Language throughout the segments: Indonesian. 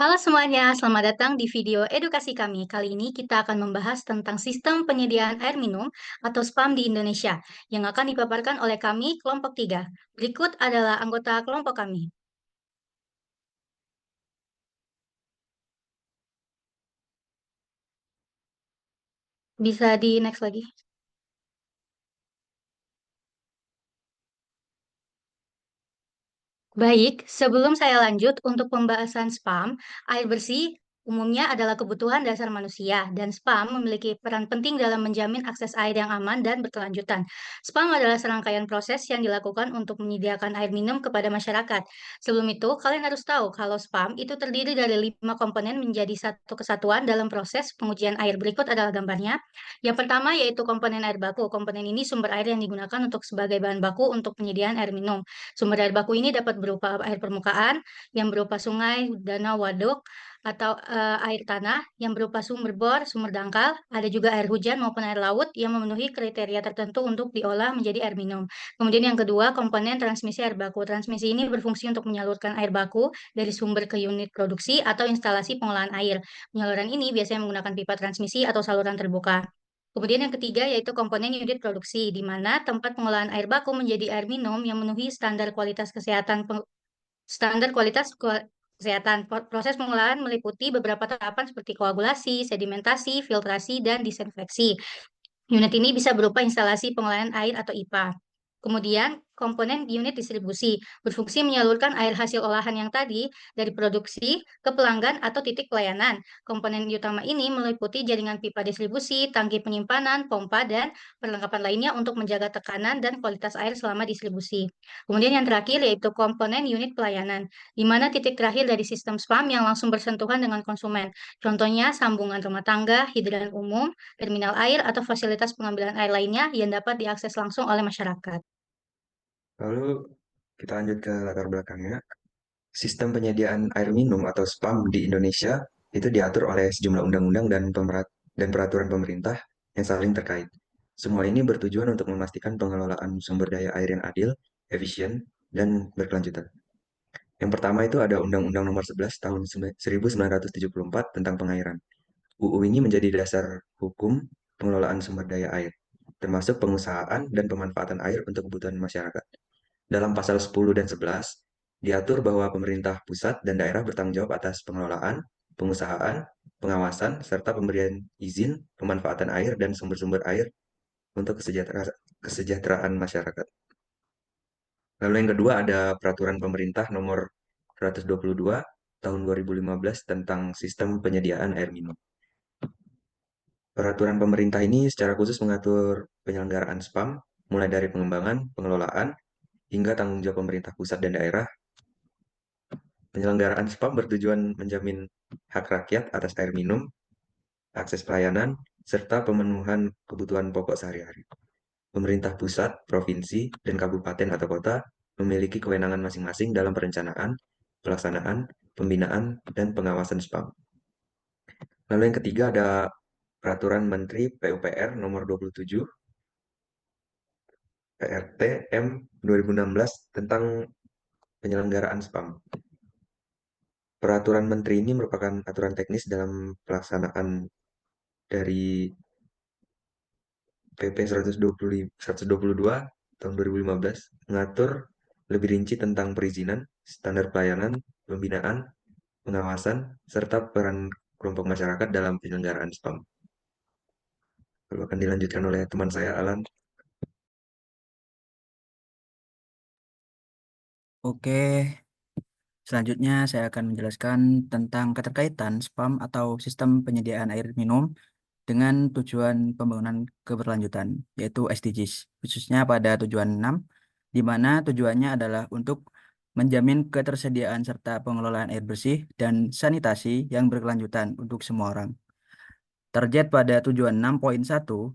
Halo semuanya, selamat datang di video edukasi kami. Kali ini kita akan membahas tentang sistem penyediaan air minum atau SPAM di Indonesia yang akan dipaparkan oleh kami kelompok 3. Berikut adalah anggota kelompok kami. Bisa di next lagi. Baik, sebelum saya lanjut untuk pembahasan spam, air bersih umumnya adalah kebutuhan dasar manusia, dan spam memiliki peran penting dalam menjamin akses air yang aman dan berkelanjutan. Spam adalah serangkaian proses yang dilakukan untuk menyediakan air minum kepada masyarakat. Sebelum itu, kalian harus tahu kalau spam itu terdiri dari 5 komponen menjadi satu kesatuan dalam proses pengujian air. Berikut adalah gambarnya. Yang pertama yaitu komponen air baku. Komponen ini sumber air yang digunakan untuk sebagai bahan baku untuk penyediaan air minum. Sumber air baku ini dapat berupa air permukaan yang berupa sungai, danau, waduk, atau air tanah yang berupa sumber bor, sumber dangkal. Ada juga air hujan maupun air laut yang memenuhi kriteria tertentu untuk diolah menjadi air minum. Kemudian yang kedua, komponen transmisi air baku. Transmisi ini berfungsi untuk menyalurkan air baku dari sumber ke unit produksi atau instalasi pengolahan air. Penyaluran ini biasanya menggunakan pipa transmisi atau saluran terbuka. Kemudian yang ketiga yaitu komponen unit produksi, di mana tempat pengolahan air baku menjadi air minum yang memenuhi standar kualitas kesehatan kesehatan. Proses pengolahan meliputi beberapa tahapan seperti koagulasi, sedimentasi, filtrasi, dan disinfeksi. Unit ini bisa berupa instalasi pengolahan air atau IPA. Kemudian, komponen unit distribusi berfungsi menyalurkan air hasil olahan yang tadi dari produksi ke pelanggan atau titik pelayanan. Komponen utama ini meliputi jaringan pipa distribusi, tangki penyimpanan, pompa, dan perlengkapan lainnya untuk menjaga tekanan dan kualitas air selama distribusi. Kemudian yang terakhir yaitu komponen unit pelayanan, di mana titik terakhir dari sistem spam yang langsung bersentuhan dengan konsumen. Contohnya sambungan rumah tangga, hidran umum, terminal air, atau fasilitas pengambilan air lainnya yang dapat diakses langsung oleh masyarakat. Lalu kita lanjut ke latar belakangnya. Sistem penyediaan air minum atau SPAM di Indonesia itu diatur oleh sejumlah undang-undang dan peraturan pemerintah yang saling terkait. Semua ini bertujuan untuk memastikan pengelolaan sumber daya air yang adil, efisien, dan berkelanjutan. Yang pertama itu ada Undang-Undang Nomor 11 Tahun 1974 tentang pengairan. UU ini menjadi dasar hukum pengelolaan sumber daya air, termasuk pengusahaan dan pemanfaatan air untuk kebutuhan masyarakat. Dalam pasal 10 dan 11, diatur bahwa pemerintah pusat dan daerah bertanggung jawab atas pengelolaan, pengusahaan, pengawasan, serta pemberian izin pemanfaatan air dan sumber-sumber air untuk kesejahteraan masyarakat. Lalu yang kedua ada Peraturan Pemerintah Nomor 122 Tahun 2015 tentang Sistem Penyediaan Air Minum. Peraturan pemerintah ini secara khusus mengatur penyelenggaraan SPAM, mulai dari pengembangan, pengelolaan, hingga tanggung jawab pemerintah pusat dan daerah. Penyelenggaraan SPAM bertujuan menjamin hak rakyat atas air minum, akses pelayanan, serta pemenuhan kebutuhan pokok sehari-hari. Pemerintah pusat, provinsi, dan kabupaten atau kota memiliki kewenangan masing-masing dalam perencanaan, pelaksanaan, pembinaan, dan pengawasan SPAM. Lalu yang ketiga ada Peraturan Menteri PUPR Nomor 27 PRT M 2016 tentang penyelenggaraan SPAM. Peraturan Menteri ini merupakan aturan teknis dalam pelaksanaan dari PP 122 tahun 2015 mengatur lebih rinci tentang perizinan, standar pelayanan, pembinaan, pengawasan, serta peran kelompok masyarakat dalam penyelenggaraan SPAM. Lalu akan dilanjutkan oleh teman saya, Alan. Oke, selanjutnya saya akan menjelaskan tentang keterkaitan SPAM atau Sistem Penyediaan Air Minum dengan tujuan pembangunan keberlanjutan, yaitu SDGs, khususnya pada tujuan 6, di mana tujuannya adalah untuk menjamin ketersediaan serta pengelolaan air bersih dan sanitasi yang berkelanjutan untuk semua orang. Target pada tujuan 6.1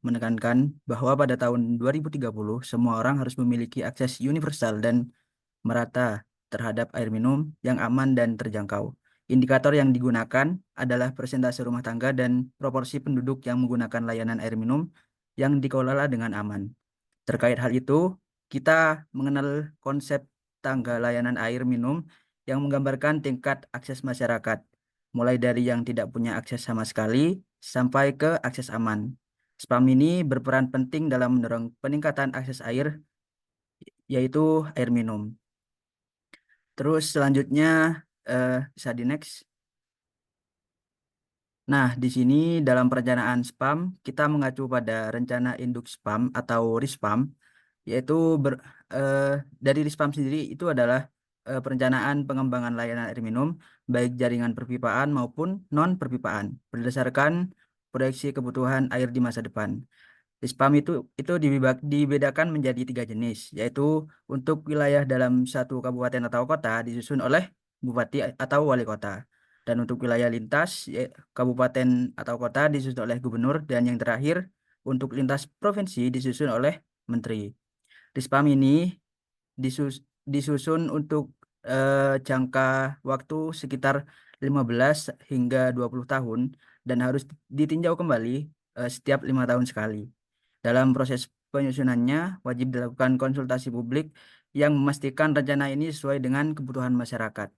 menekankan bahwa pada tahun 2030 semua orang harus memiliki akses universal dan merata terhadap air minum yang aman dan terjangkau. Indikator yang digunakan adalah persentase rumah tangga dan proporsi penduduk yang menggunakan layanan air minum yang dikelola dengan aman. Terkait hal itu, kita mengenal konsep tangga layanan air minum yang menggambarkan tingkat akses masyarakat. mulai dari yang tidak punya akses sama sekali sampai ke akses aman. Spam ini berperan penting dalam mendorong peningkatan akses air, yaitu air minum. Terus selanjutnya bisa di next. Nah, di sini dalam perencanaan spam, kita mengacu pada rencana induk spam atau RISPAM, yaitu eh, dari RISPAM sendiri itu adalah perencanaan pengembangan layanan air minum, baik jaringan perpipaan maupun non-perpipaan, berdasarkan proyeksi kebutuhan air di masa depan. Spam itu dibedakan menjadi 3 jenis, yaitu untuk wilayah dalam satu kabupaten atau kota disusun oleh bupati atau wali kota. Dan untuk wilayah lintas, kabupaten atau kota disusun oleh gubernur. Dan yang terakhir, untuk lintas provinsi disusun oleh menteri. Di Spam ini disusun untuk jangka waktu sekitar 15 hingga 20 tahun dan harus ditinjau kembali setiap 5 tahun sekali. Dalam proses penyusunannya, wajib dilakukan konsultasi publik yang memastikan rencana ini sesuai dengan kebutuhan masyarakat.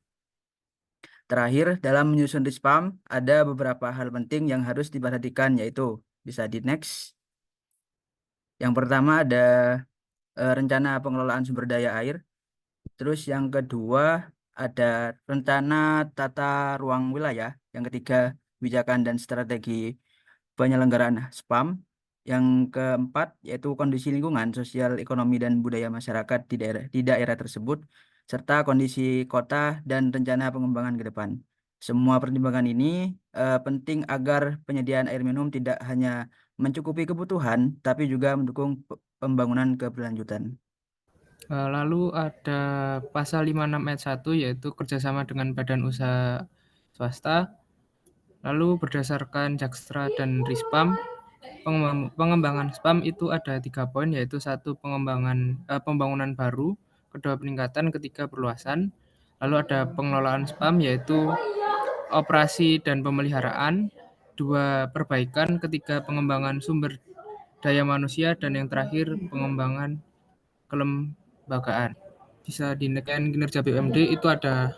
Terakhir, dalam menyusun Dispam, ada beberapa hal penting yang harus diperhatikan, yaitu bisa di next. Yang pertama ada rencana pengelolaan sumber daya air. Terus yang kedua ada rencana tata ruang wilayah. Yang ketiga, kebijakan dan strategi penyelenggaraan spam. Yang keempat yaitu kondisi lingkungan, sosial, ekonomi, dan budaya masyarakat di daerah tersebut, serta kondisi kota dan rencana pengembangan ke depan. Semua pertimbangan ini penting agar penyediaan air minum tidak hanya mencukupi kebutuhan, tapi juga mendukung pembangunan keberlanjutan. Lalu ada pasal 56 ayat 1 yaitu kerjasama dengan badan usaha swasta. Lalu berdasarkan Jakstra dan Rispam, pengembangan spam itu ada 3 poin, yaitu 1 pembangunan baru, kedua peningkatan, ketiga perluasan. Lalu ada pengelolaan spam yaitu operasi dan pemeliharaan, 2 perbaikan, ketiga pengembangan sumber daya manusia, dan yang terakhir pengembangan kelembagaan. Bisa dinaikkan kinerja BUMD itu ada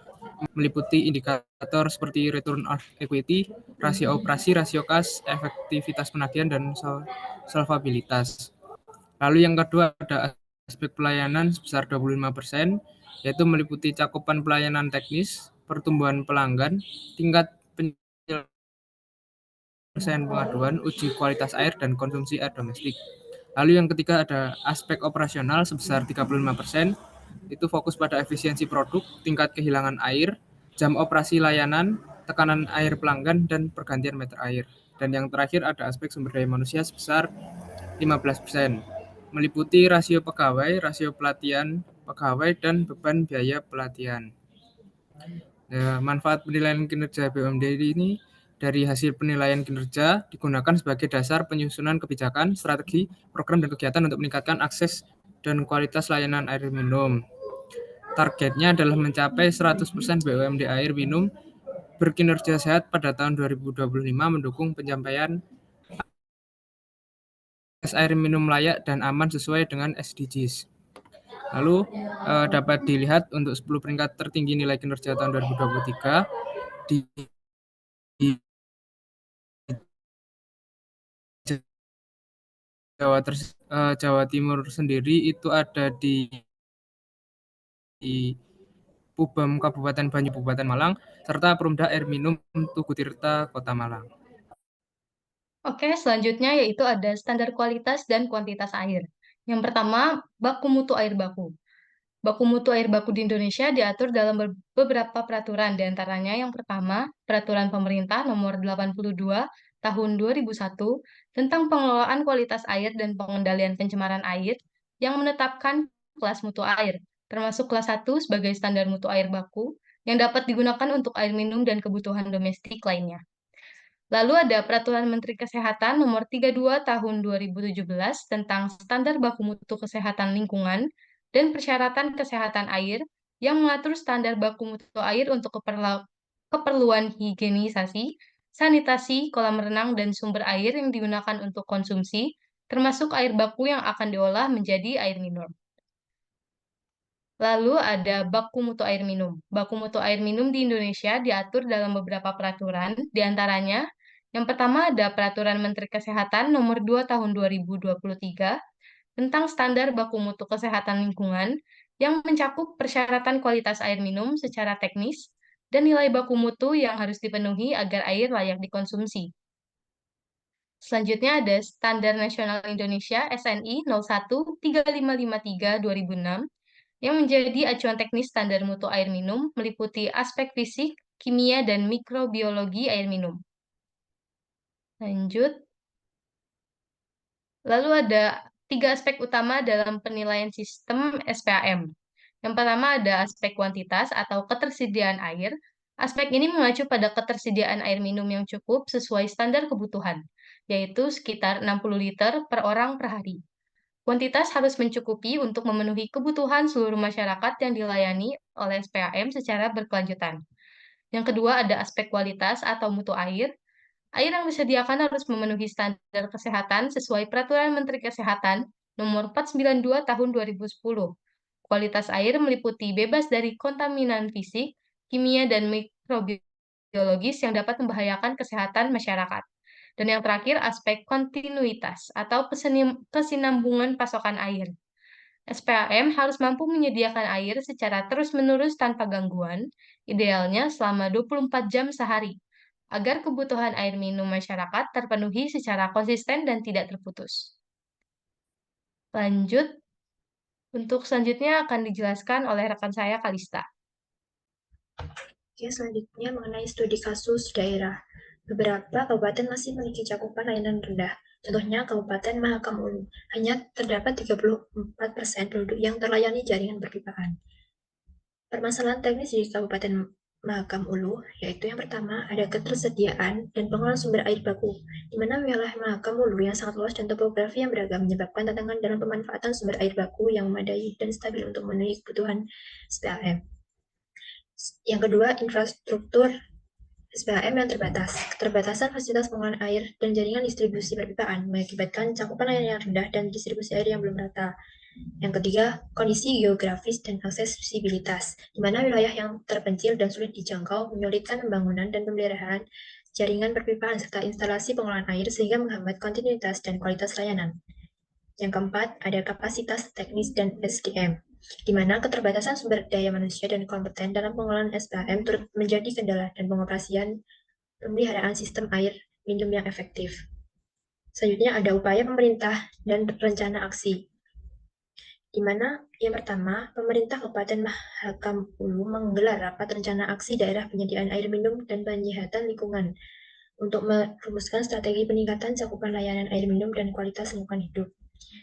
meliputi indikator seperti return on equity, rasio operasi, rasio kas, efektivitas penagihan, dan solvabilitas. Lalu yang kedua ada aspek pelayanan sebesar 25%, yaitu meliputi cakupan pelayanan teknis, pertumbuhan pelanggan, tingkat penyelesaian pengaduan, uji kualitas air, dan konsumsi air domestik. Lalu yang ketiga ada aspek operasional sebesar 35%, itu fokus pada efisiensi produk, tingkat kehilangan air, jam operasi layanan, tekanan air pelanggan, dan pergantian meter air. Dan yang terakhir ada aspek sumber daya manusia sebesar 15%, meliputi rasio pegawai, rasio pelatihan pegawai, dan beban biaya pelatihan. Nah, manfaat penilaian kinerja BUMD ini dari hasil penilaian kinerja digunakan sebagai dasar penyusunan kebijakan, strategi, program, dan kegiatan untuk meningkatkan akses dan kualitas layanan air minum. Targetnya adalah mencapai 100% BUMD air minum berkinerja sehat pada tahun 2025, mendukung pencapaian air minum layak dan aman sesuai dengan SDGs. Lalu dapat dilihat untuk 10 peringkat tertinggi nilai kinerja tahun 2023 di Jawa Timur sendiri itu ada di Pubam Kabupaten Banyu Kabupaten Malang, serta Perumda Air Minum Tugu Tirta Kota Malang. Oke, selanjutnya yaitu ada standar kualitas dan kuantitas air. Yang pertama, baku mutu air baku. Baku mutu air baku di Indonesia diatur dalam beberapa peraturan, di antaranya yang pertama, Peraturan Pemerintah Nomor 82 Tahun 2001 tentang pengelolaan kualitas air dan pengendalian pencemaran air yang menetapkan kelas mutu air, termasuk kelas 1 sebagai standar mutu air baku yang dapat digunakan untuk air minum dan kebutuhan domestik lainnya. Lalu ada Peraturan Menteri Kesehatan Nomor 32 Tahun 2017 tentang standar baku mutu kesehatan lingkungan dan persyaratan kesehatan air yang mengatur standar baku mutu air untuk keperluan higienisasi, sanitasi, kolam renang, dan sumber air yang digunakan untuk konsumsi, termasuk air baku yang akan diolah menjadi air minum. Lalu ada baku mutu air minum. Baku mutu air minum di Indonesia diatur dalam beberapa peraturan, diantaranya yang pertama ada Peraturan Menteri Kesehatan Nomor 2 Tahun 2023 tentang standar baku mutu kesehatan lingkungan yang mencakup persyaratan kualitas air minum secara teknis dan nilai baku mutu yang harus dipenuhi agar air layak dikonsumsi. Selanjutnya ada Standar Nasional Indonesia SNI 013553/2006 yang menjadi acuan teknis standar mutu air minum meliputi aspek fisik, kimia, dan mikrobiologi air minum. Lanjut. Lalu ada 3 aspek utama dalam penilaian sistem SPAM. Yang pertama ada aspek kuantitas atau ketersediaan air. Aspek ini mengacu pada ketersediaan air minum yang cukup sesuai standar kebutuhan, yaitu sekitar 60 liter per orang per hari. Kuantitas harus mencukupi untuk memenuhi kebutuhan seluruh masyarakat yang dilayani oleh SPAM secara berkelanjutan. Yang kedua ada aspek kualitas atau mutu air. Air yang disediakan harus memenuhi standar kesehatan sesuai Peraturan Menteri Kesehatan Nomor 492 Tahun 2010. Kualitas air meliputi bebas dari kontaminan fisik, kimia, dan mikrobiologis yang dapat membahayakan kesehatan masyarakat. Dan yang terakhir, aspek kontinuitas atau kesinambungan pasokan air. SPAM harus mampu menyediakan air secara terus-menerus tanpa gangguan, idealnya selama 24 jam sehari, agar kebutuhan air minum masyarakat terpenuhi secara konsisten dan tidak terputus. Lanjut, untuk selanjutnya akan dijelaskan oleh rekan saya, Kalista. Oke, selanjutnya mengenai studi kasus daerah. Beberapa kabupaten masih memiliki cakupan layanan rendah. Contohnya Kabupaten Mahakam Ulu. Hanya terdapat 34% penduduk yang terlayani jaringan perpipaan. Permasalahan teknis di Kabupaten Mahakam Ulu, yaitu yang pertama ada ketersediaan dan pengelolaan sumber air baku, di mana wilayah Mahakam Ulu yang sangat luas dan topografi yang beragam menyebabkan tantangan dalam pemanfaatan sumber air baku yang memadai dan stabil untuk memenuhi kebutuhan SPAM. Yang kedua, infrastruktur SPAM yang terbatas. Keterbatasan fasilitas pengolahan air dan jaringan distribusi perpipaan mengakibatkan cakupan layanan yang rendah dan distribusi air yang belum rata. Yang ketiga, kondisi geografis dan aksesibilitas, di mana wilayah yang terpencil dan sulit dijangkau menyulitkan pembangunan dan pemeliharaan jaringan perpipaan serta instalasi pengolahan air sehingga menghambat kontinuitas dan kualitas layanan. Yang keempat, ada kapasitas teknis dan SDM, di mana keterbatasan sumber daya manusia dan kompeten dalam pengelolaan SPAM turut menjadi kendala dan pengoperasian pemeliharaan sistem air minum yang efektif. Selanjutnya ada upaya pemerintah dan rencana aksi, di mana yang pertama, pemerintah Kabupaten Mahakam Ulu menggelar rapat rencana aksi daerah penyediaan air minum dan penyihatan lingkungan untuk merumuskan strategi peningkatan cakupan layanan air minum dan kualitas lingkungan hidup.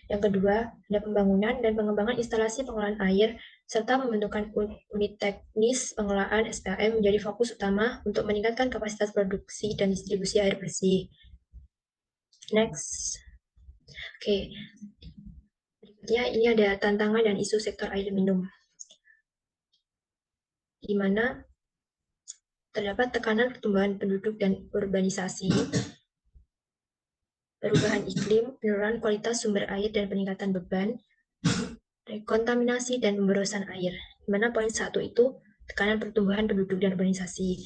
Yang kedua, ada pembangunan dan pengembangan instalasi pengolahan air serta pembentukan unit teknis pengelolaan SPAM menjadi fokus utama untuk meningkatkan kapasitas produksi dan distribusi air bersih. Next. Oke. Berikutnya ini ada tantangan dan isu sektor air minum, di mana terdapat tekanan pertumbuhan penduduk dan urbanisasi, perubahan iklim, penurunan kualitas sumber air dan peningkatan beban, kontaminasi dan pemborosan air. Di mana poin 1 itu tekanan pertumbuhan penduduk dan urbanisasi.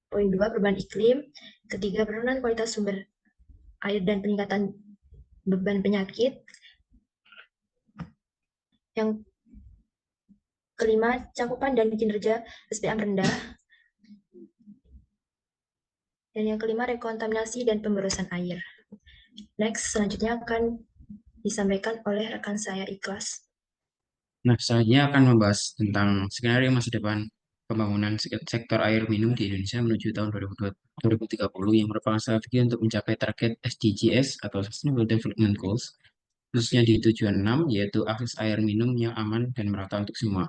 Poin 2 perubahan iklim. Ketiga penurunan kualitas sumber air dan peningkatan beban penyakit. Yang kelima cakupan dan kinerja SPAM rendah. Dan yang kelima rekontaminasi dan pemborosan air. Next, selanjutnya akan disampaikan oleh rekan saya Ikhlas. Nah, selanjutnya akan membahas tentang skenario masa depan pembangunan sektor air minum di Indonesia menuju tahun 2030 yang merupakan strategi untuk mencapai target SDGs atau Sustainable Development Goals, khususnya di tujuan 6, yaitu akses air minum yang aman dan merata untuk semua.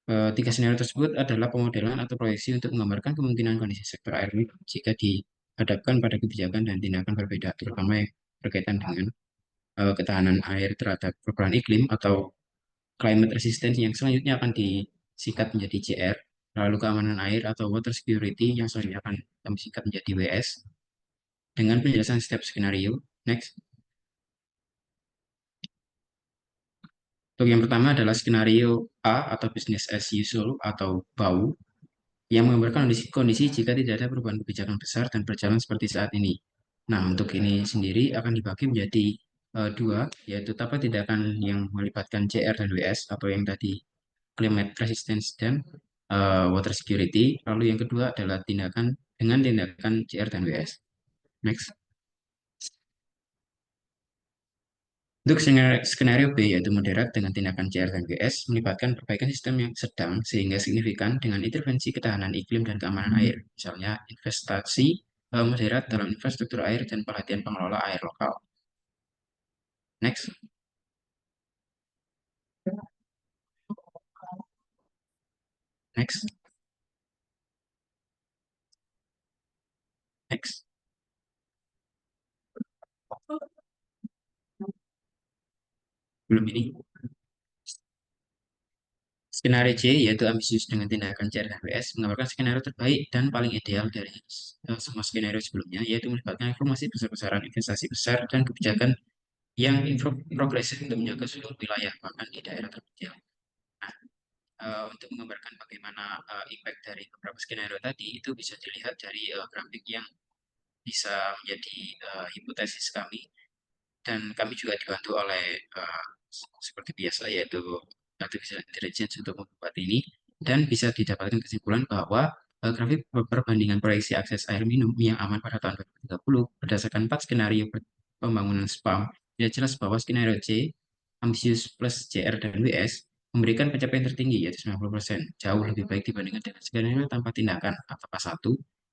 Tiga skenario tersebut adalah pemodelan atau proyeksi untuk menggambarkan kemungkinan kondisi sektor air minum jika dihadapkan pada kebijakan dan tindakan berbeda, terutama yang berkaitan dengan ketahanan air terhadap perubahan iklim atau climate resistance yang selanjutnya akan disingkat menjadi CR, lalu keamanan air atau water security yang selanjutnya akan kami singkat menjadi WS, dengan penjelasan setiap skenario. Next. Untuk yang pertama adalah skenario A atau business as usual atau BAU yang menggambarkan kondisi jika tidak ada perubahan kebijakan besar dan berjalan seperti saat ini. Nah, untuk ini sendiri akan dibagi menjadi dua, yaitu apa tindakan yang melibatkan CR dan WS atau yang tadi climate resistance dan water security. Lalu yang kedua adalah tindakan CR dan WS. Next. Untuk skenario B, yaitu moderat dengan tindakan CR dan WS, melibatkan perbaikan sistem yang sedang sehingga signifikan dengan intervensi ketahanan iklim dan keamanan air, misalnya investasi moderat dalam infrastruktur air dan pelatihan pengelola air lokal. Next. Next. Next. Belum ini. Skenario C, yaitu ambisius dengan tindakan CR dan WS, menggambarkan skenario terbaik dan paling ideal dari semua skenario sebelumnya, yaitu melibatkan informasi besar-besaran, investasi besar, dan kebijakan yang progresif untuk menjaga seluruh wilayah, bahkan di daerah terpencil. Nah, untuk menggambarkan bagaimana impact dari beberapa skenario tadi, itu bisa dilihat dari grafik yang bisa menjadi hipotesis kami, dan kami juga dibantu oleh seperti biasa, yaitu artificial intelligence untuk membuat ini, dan bisa didapatkan kesimpulan bahwa grafik perbandingan proyeksi akses air minum yang aman pada tahun 2030 berdasarkan 4 skenario pembangunan SPAM, tidak jelas bahwa skenario C, ambisius plus CR dan WS, memberikan pencapaian tertinggi, yaitu 90%, jauh lebih baik dibandingkan dengan skenario tanpa tindakan atau K1.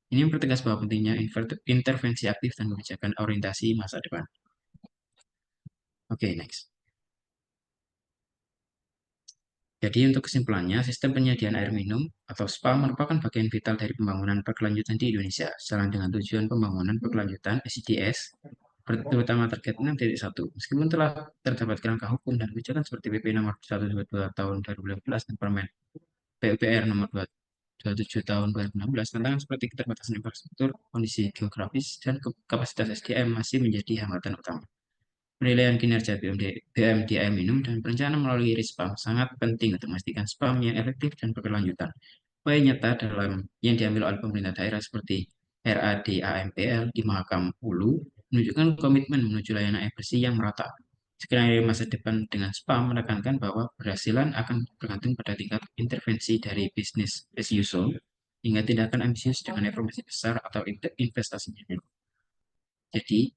Ini mempertegas bahwa pentingnya intervensi aktif dan kebijakan orientasi masa depan. Oke, next. Jadi untuk kesimpulannya, sistem penyediaan air minum atau SPA merupakan bagian vital dari pembangunan berkelanjutan di Indonesia, sejalan dengan tujuan pembangunan berkelanjutan SDGs, terutama target 6.1. Meskipun telah terdapat kerangka hukum dan kebijakan seperti PP nomor 122 tahun 2015 dan Permen PUPR nomor 27 tahun 2016, tantangan seperti keterbatasan infrastruktur, kondisi geografis, dan kapasitas SDM masih menjadi hambatan utama. Penilaian kinerja BMDI minum dan perencanaan melalui RISPAM sangat penting untuk memastikan SPAM yang efektif dan berkelanjutan. Upaya nyata dalam yang diambil oleh pemerintah daerah seperti RADAMPL di Mahakam Hulu menunjukkan komitmen menuju layanan air bersih yang merata. Skenario masa depan dengan SPAM menekankan bahwa keberhasilan akan bergantung pada tingkat intervensi dari bisnis as usual hingga tindakan ambisius dengan reformasi besar atau investasi minimum. Jadi,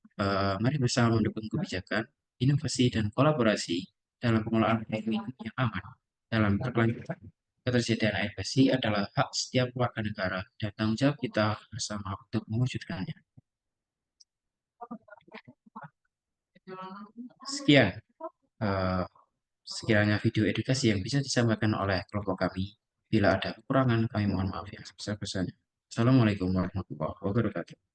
mari bersama mendukung kebijakan, inovasi, dan kolaborasi dalam pengelolaan air minum yang aman. Dalam berkelanjutan, ketersediaan air bersih adalah hak setiap warga negara dan tanggung jawab kita bersama untuk mewujudkannya. Sekian, sekiranya video edukasi yang bisa disampaikan oleh kelompok kami. Bila ada kekurangan, kami mohon maaf yang sebesar-besarnya. Assalamualaikum warahmatullahi wabarakatuh.